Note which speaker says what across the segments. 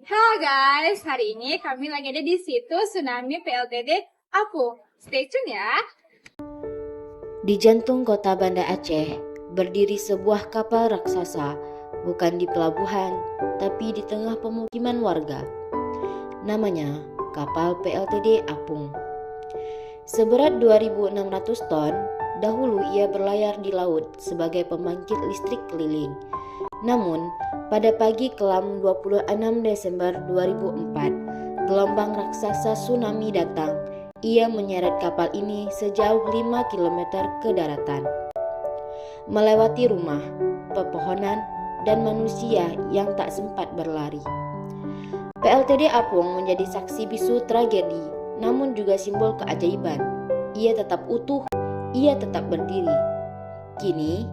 Speaker 1: Halo guys, hari ini kami lagi ada di situs Tsunami PLTD Apung. Stay tune ya.
Speaker 2: Di jantung kota Banda Aceh, berdiri sebuah kapal raksasa, bukan di pelabuhan, tapi di tengah pemukiman warga. Namanya kapal PLTD Apung. Seberat 2.600 ton, dahulu ia berlayar di laut sebagai pembangkit listrik keliling. Namun, pada pagi kelam 26 Desember 2004, gelombang raksasa tsunami datang. Ia menyeret kapal ini sejauh 5 km ke daratan, melewati rumah, pepohonan, dan manusia yang tak sempat berlari. PLTD Apung menjadi saksi bisu tragedi, namun juga simbol keajaiban. Ia tetap utuh, ia tetap berdiri. Kini,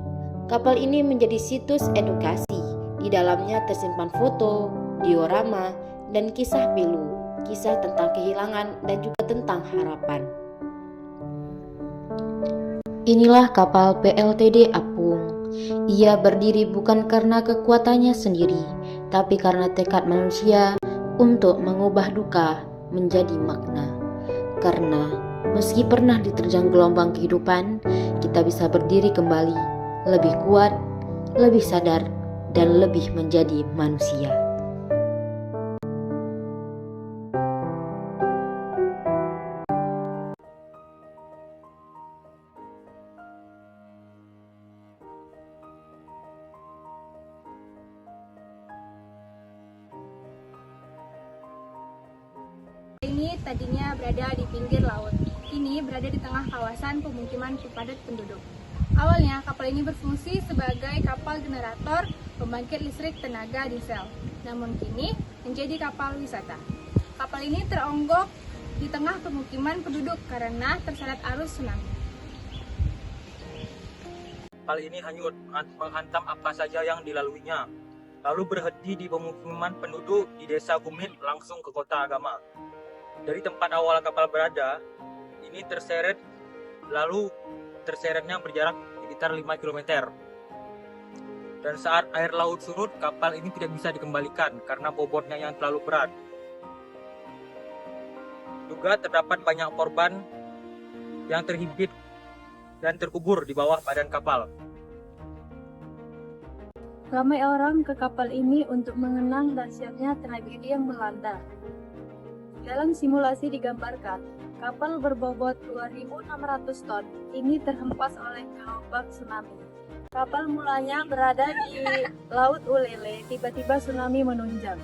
Speaker 2: kapal ini menjadi situs edukasi. Di dalamnya tersimpan foto, diorama, dan kisah pilu, kisah tentang kehilangan dan juga tentang harapan. Inilah kapal PLTD Apung. Ia berdiri bukan karena kekuatannya sendiri, tapi karena tekad manusia untuk mengubah duka menjadi makna. Karena meski pernah diterjang gelombang kehidupan, kita bisa berdiri kembali, lebih kuat, lebih sadar, dan lebih menjadi manusia.
Speaker 1: Ini tadinya berada di pinggir laut. Kini berada di tengah kawasan pemukiman padat penduduk. Awalnya kapal ini berfungsi sebagai kapal generator pembangkit listrik tenaga diesel. Namun kini menjadi kapal wisata. Kapal ini teronggok di tengah pemukiman penduduk karena terseret arus tsunami.
Speaker 3: Kapal ini hanyut menghantam apa saja yang dilaluinya, lalu berhenti di pemukiman penduduk di desa Gumit langsung ke kota Agama. Dari tempat awal kapal berada, ini terseretnya berjarak sekitar 5 km. Dan saat air laut surut, kapal ini tidak bisa dikembalikan karena bobotnya yang terlalu berat. Juga terdapat banyak korban yang terhimpit dan terkubur di bawah badan kapal.
Speaker 1: Ramai orang ke kapal ini untuk mengenang dahsyatnya tragedi yang melanda. Dalam simulasi digambarkan, kapal berbobot 2.600 ton ini terhempas oleh gelombang tsunami. Kapal mulanya berada di Laut Ulele, tiba-tiba tsunami menunjang.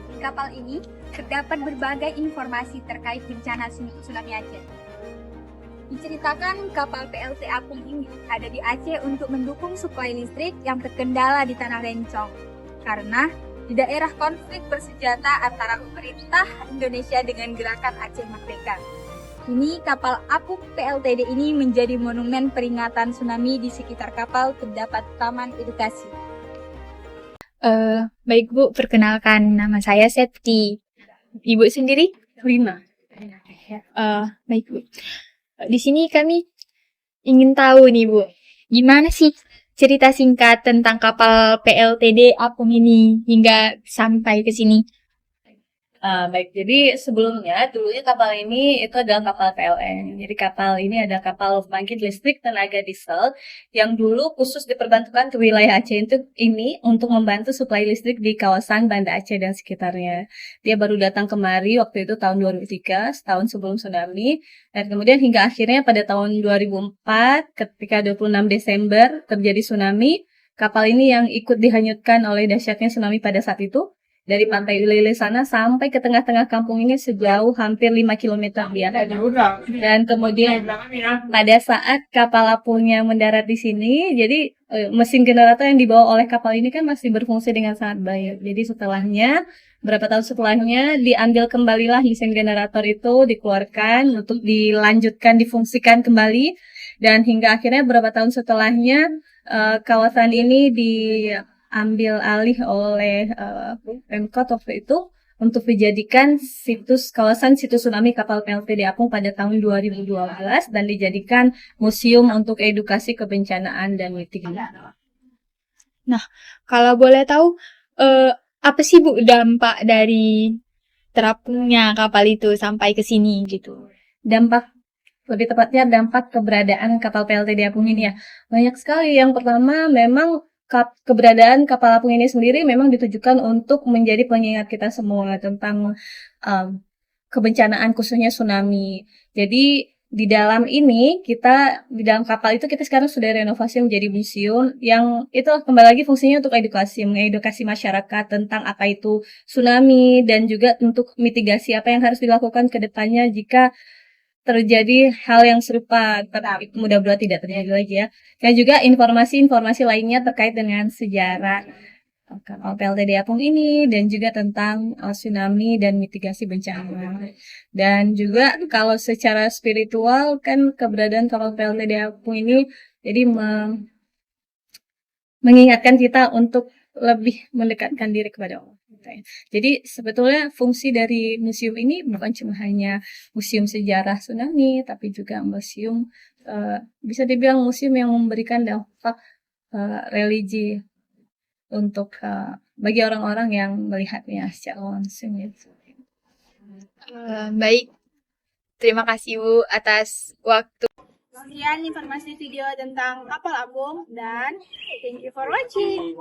Speaker 4: Di kapal ini terdapat berbagai informasi terkait bencana tsunami Aceh. Diceritakan kapal PLT Apung ini ada di Aceh untuk mendukung suplai listrik yang terkendala di Tanah Rencong. Karena di daerah konflik bersenjata antara pemerintah Indonesia dengan gerakan Aceh Merdeka. Kini kapal Apung PLTD ini menjadi monumen peringatan tsunami. Di sekitar kapal terdapat taman edukasi.
Speaker 5: Baik Bu, perkenalkan nama saya Septi. Ibu sendiri? Lima. Baik Bu. Di sini kami ingin tahu nih Bu, gimana sih cerita singkat tentang kapal PLTD Apung ini hingga sampai ke sini?
Speaker 6: Baik, jadi sebelumnya, dulunya kapal ini itu adalah kapal PLN. Jadi kapal ini ada kapal pembangkit listrik tenaga diesel yang dulu khusus diperbantukan ke wilayah Aceh ini untuk membantu suplai listrik di kawasan Banda Aceh dan sekitarnya. Dia baru datang kemari waktu itu tahun 2003, setahun sebelum tsunami. Dan kemudian hingga akhirnya pada tahun 2004, ketika 26 Desember terjadi tsunami, kapal ini yang ikut dihanyutkan oleh dahsyatnya tsunami pada saat itu. Dari pantai Ulele sana sampai ke tengah-tengah kampung ini sejauh hampir 5 km dia. Dan kemudian pada saat kapal apungnya mendarat di sini, jadi mesin generator yang dibawa oleh kapal ini kan masih berfungsi dengan sangat baik. Jadi beberapa tahun setelahnya diambil kembalilah mesin generator itu, dikeluarkan untuk dilanjutkan, difungsikan kembali. Dan hingga akhirnya beberapa tahun setelahnya kawasan ini diambil alih oleh Pemkot waktu itu untuk dijadikan kawasan situs tsunami kapal PLTD Apung pada tahun 2012 dan dijadikan museum untuk edukasi kebencanaan dan mitigasi.
Speaker 5: Nah, kalau boleh tahu, apa sih Bu dampak dari terapungnya kapal itu sampai ke sini gitu?
Speaker 6: Dampak, lebih tepatnya dampak keberadaan kapal PLTD Apung ini ya. Banyak sekali. Yang pertama memang keberadaan kapal apung ini sendiri memang ditujukan untuk menjadi pengingat kita semua tentang um, kebencanaan khususnya tsunami. Jadi di dalam kapal itu kita sekarang sudah renovasi menjadi museum yang itu kembali lagi fungsinya untuk mengedukasi masyarakat tentang apa itu tsunami dan juga untuk mitigasi apa yang harus dilakukan ke depannya jika terjadi hal yang serupa, tapi mudah-mudahan tidak terjadi lagi ya. Dan juga informasi-informasi lainnya terkait dengan sejarah kapal PLTD Apung ini dan juga tentang tsunami dan mitigasi bencana. Dan juga kalau secara spiritual kan keberadaan kapal PLTD Apung ini jadi mengingatkan kita untuk lebih mendekatkan diri kepada Allah. Jadi sebetulnya fungsi dari museum ini bukan cuma hanya museum sejarah tsunami, tapi juga museum bisa dibilang museum yang memberikan dampak religi untuk bagi orang-orang yang melihatnya secara langsung. Gitu.
Speaker 5: Baik, terima kasih Bu atas waktu.
Speaker 1: Sekian informasi video tentang kapal apung dan thank you for watching.